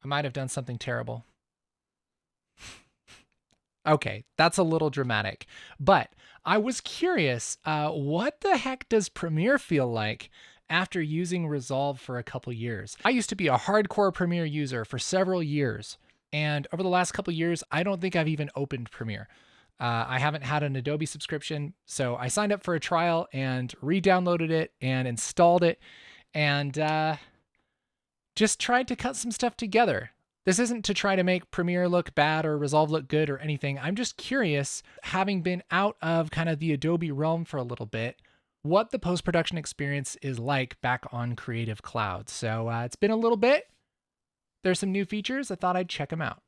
might have done something terrible. Okay, that's a little dramatic, but I was curious, what the heck does Premiere feel like after using Resolve for a couple years? I used to be a hardcore Premiere user for several years, and over the last couple years, I don't think I've even opened Premiere. I haven't had an Adobe subscription, so I signed up for a trial and re-downloaded it and installed it, and just tried to cut some stuff together. This isn't to try to make Premiere look bad or Resolve look good or anything. I'm just curious, having been out of kind of the Adobe realm for a little bit, what the post-production experience is like back on Creative Cloud. So it's been a little bit. There's some new features. I thought I'd check them out.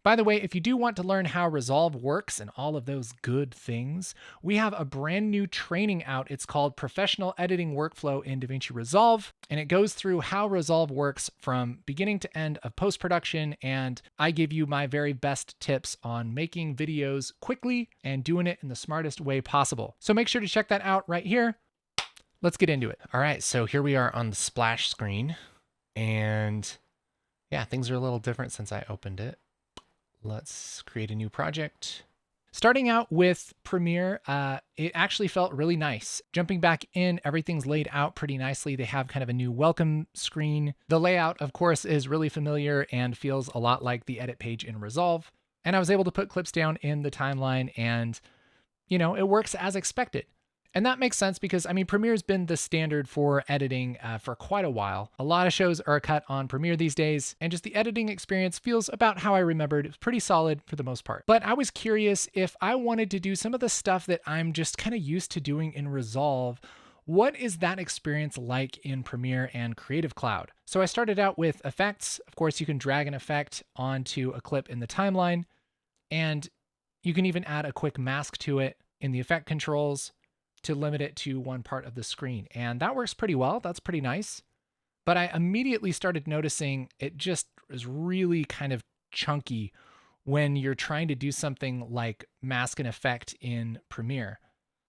By the way, if you do want to learn how Resolve works and all of those good things, we have a brand new training out. It's called Professional Editing Workflow in DaVinci Resolve, and it goes through how Resolve works from beginning to end of post-production, and I give you my very best tips on making videos quickly and doing it in the smartest way possible. So make sure to check that out right here. Let's get into it. All right, so here we are on the splash screen, and yeah, things are a little different since I opened it. Let's create a new project. Starting out with Premiere, it actually felt really nice. Jumping back in, everything's laid out pretty nicely. They have kind of a new welcome screen. The layout, of course, is really familiar and feels a lot like the edit page in Resolve. And I was able to put clips down in the timeline and, it works as expected. And that makes sense because, Premiere's been the standard for editing for quite a while. A lot of shows are cut on Premiere these days, and just the editing experience feels about how I remembered. It's pretty solid for the most part. But I was curious if I wanted to do some of the stuff that I'm just kind of used to doing in Resolve, what is that experience like in Premiere and Creative Cloud? So I started out with effects. Of course, you can drag an effect onto a clip in the timeline, and you can even add a quick mask to it in the effect controls to limit it to one part of the screen. And that works pretty well. That's pretty nice. But I immediately started noticing it just is really kind of chunky when you're trying to do something like mask an effect in Premiere.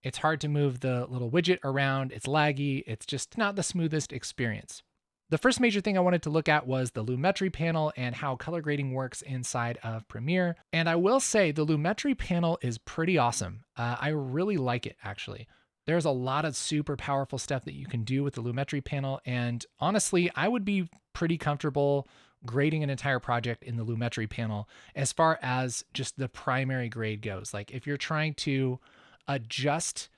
It's hard to move the little widget around. It's laggy. It's just not the smoothest experience. The first major thing I wanted to look at was the Lumetri panel and how color grading works inside of Premiere. And I will say the Lumetri panel is pretty awesome. I really like it, actually. There's a lot of super powerful stuff that you can do with the Lumetri panel. And honestly, I would be pretty comfortable grading an entire project in the Lumetri panel as far as just the primary grade goes. Like if you're trying to adjust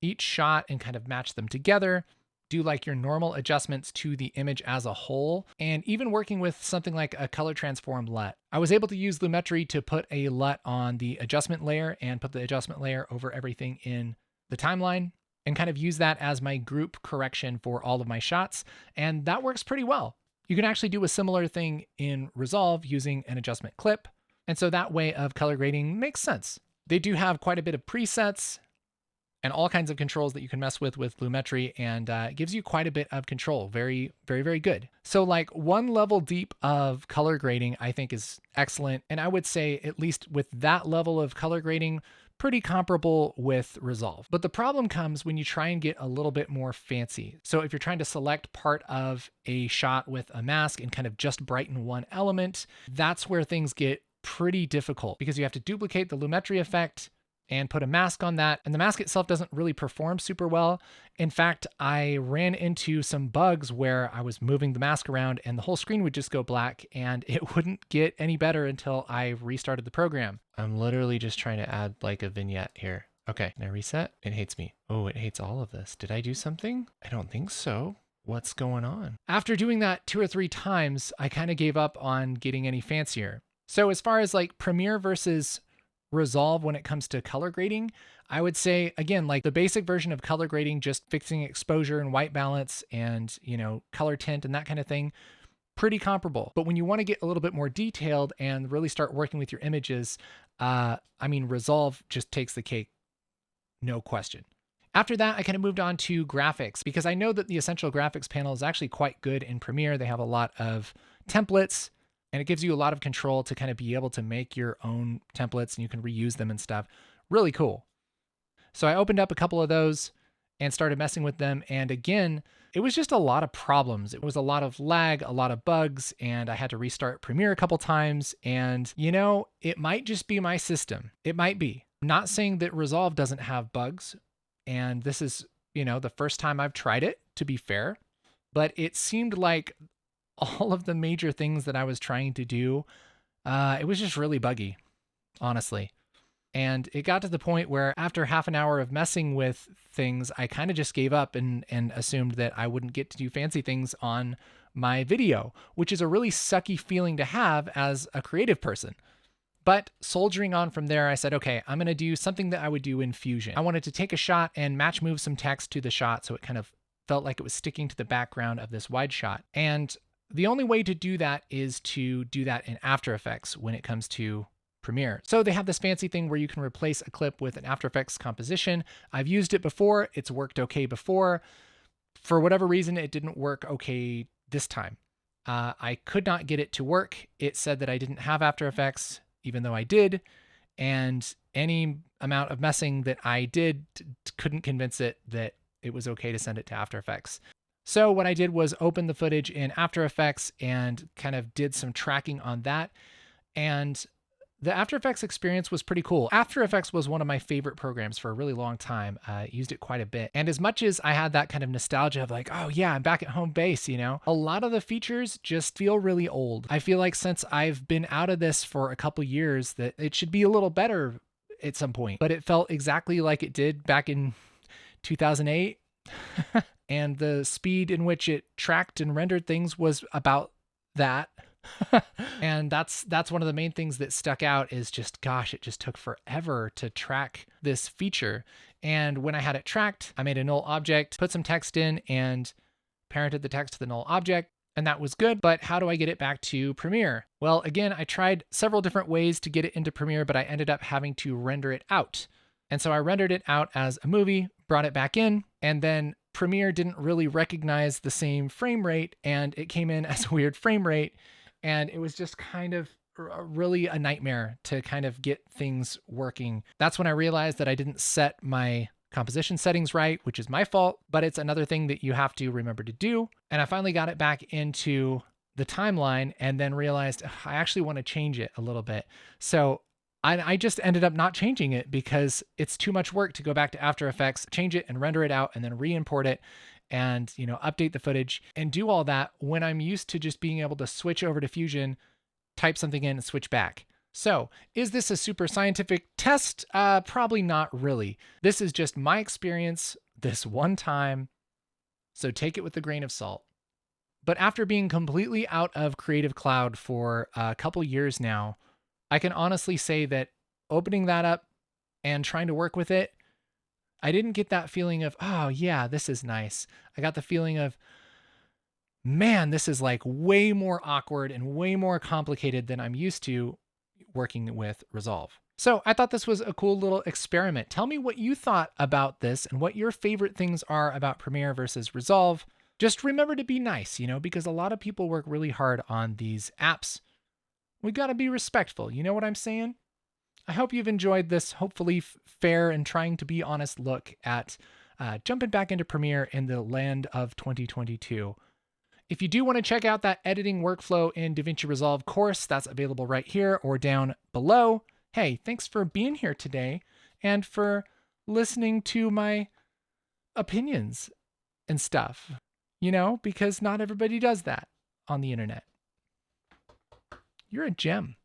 each shot and kind of match them together, do like your normal adjustments to the image as a whole, and even working with something like a color transform LUT. I was able to use Lumetri to put a LUT on the adjustment layer and put the adjustment layer over everything in the timeline and kind of use that as my group correction for all of my shots. And that works pretty well. You can actually do a similar thing in Resolve using an adjustment clip. And so that way of color grading makes sense. They do have quite a bit of presets and all kinds of controls that you can mess with Lumetri, and it gives you quite a bit of control. Very, very, very good. So like one level deep of color grading, I think is excellent. And I would say at least with that level of color grading, pretty comparable with Resolve. But the problem comes when you try and get a little bit more fancy. So if you're trying to select part of a shot with a mask and kind of just brighten one element, that's where things get pretty difficult because you have to duplicate the Lumetri effect and put a mask on that. And the mask itself doesn't really perform super well. In fact, I ran into some bugs where I was moving the mask around and the whole screen would just go black and it wouldn't get any better until I restarted the program. I'm literally just trying to add like a vignette here. Okay, can I reset? It hates me. Oh, it hates all of this. Did I do something? I don't think so. What's going on? After doing that 2 or 3 times, I kind of gave up on getting any fancier. So as far as like Premiere versus Resolve when it comes to color grading, I would say, again, like the basic version of color grading, just fixing exposure and white balance and, color tint and that kind of thing, pretty comparable. But when you want to get a little bit more detailed and really start working with your images, Resolve just takes the cake, no question. After that, I kind of moved on to graphics because I know that the Essential Graphics panel is actually quite good in Premiere. They have a lot of templates, and it gives you a lot of control to kind of be able to make your own templates and you can reuse them and stuff. Really cool. So I opened up a couple of those and started messing with them. And again, it was just a lot of problems. It was a lot of lag, a lot of bugs, and I had to restart Premiere a couple times. And, it might just be my system. It might be. I'm not saying that Resolve doesn't have bugs. And this is, the first time I've tried it, to be fair. But it seemed like all of the major things that I was trying to do, it was just really buggy, honestly. And it got to the point where after half an hour of messing with things, I kind of just gave up and assumed that I wouldn't get to do fancy things on my video, which is a really sucky feeling to have as a creative person. But soldiering on from there, I said, okay, I'm going to do something that I would do in Fusion. I wanted to take a shot and match move some text to the shot so it kind of felt like it was sticking to the background of this wide shot. And the only way to do that is to do that in After Effects when it comes to Premiere. So they have this fancy thing where you can replace a clip with an After Effects composition. I've used it before. It's worked okay before. For whatever reason, it didn't work okay this time. I could not get it to work. It said that I didn't have After Effects, even though I did. And any amount of messing that I did couldn't convince it that it was okay to send it to After Effects. So what I did was open the footage in After Effects and kind of did some tracking on that. And the After Effects experience was pretty cool. After Effects was one of my favorite programs for a really long time. I used it quite a bit. And as much as I had that kind of nostalgia of like, oh yeah, I'm back at home base, a lot of the features just feel really old. I feel like since I've been out of this for a couple years that it should be a little better at some point, but it felt exactly like it did back in 2008. And the speed in which it tracked and rendered things was about that. And that's one of the main things that stuck out is just, gosh, it just took forever to track this feature. And when I had it tracked, I made a null object, put some text in, and parented the text to the null object. And that was good, but how do I get it back to Premiere? Well, again, I tried several different ways to get it into Premiere, but I ended up having to render it out. And so I rendered it out as a movie, brought it back in, and then Premiere didn't really recognize the same frame rate, and it came in as a weird frame rate. And it was just kind of really a nightmare to kind of get things working. That's when I realized that I didn't set my composition settings right, which is my fault, but it's another thing that you have to remember to do. And I finally got it back into the timeline and then realized I actually want to change it a little bit. So I just ended up not changing it because it's too much work to go back to After Effects, change it and render it out and then re-import it and, update the footage and do all that when I'm used to just being able to switch over to Fusion, type something in and switch back. So is this a super scientific test? Probably not really. This is just my experience this one time. So take it with a grain of salt. But after being completely out of Creative Cloud for a couple years now, I can honestly say that opening that up and trying to work with it, I didn't get that feeling of, oh yeah, this is nice. I got the feeling of, man, this is like way more awkward and way more complicated than I'm used to working with Resolve. So I thought this was a cool little experiment. Tell me what you thought about this and what your favorite things are about Premiere versus Resolve. Just remember to be nice, because a lot of people work really hard on these apps. We got to be respectful. You know what I'm saying? I hope you've enjoyed this, hopefully fair and trying to be honest look at jumping back into Premiere in the land of 2022. If you do want to check out that editing workflow in DaVinci Resolve course, that's available right here or down below. Hey, thanks for being here today and for listening to my opinions and stuff, because not everybody does that on the internet. You're a gem.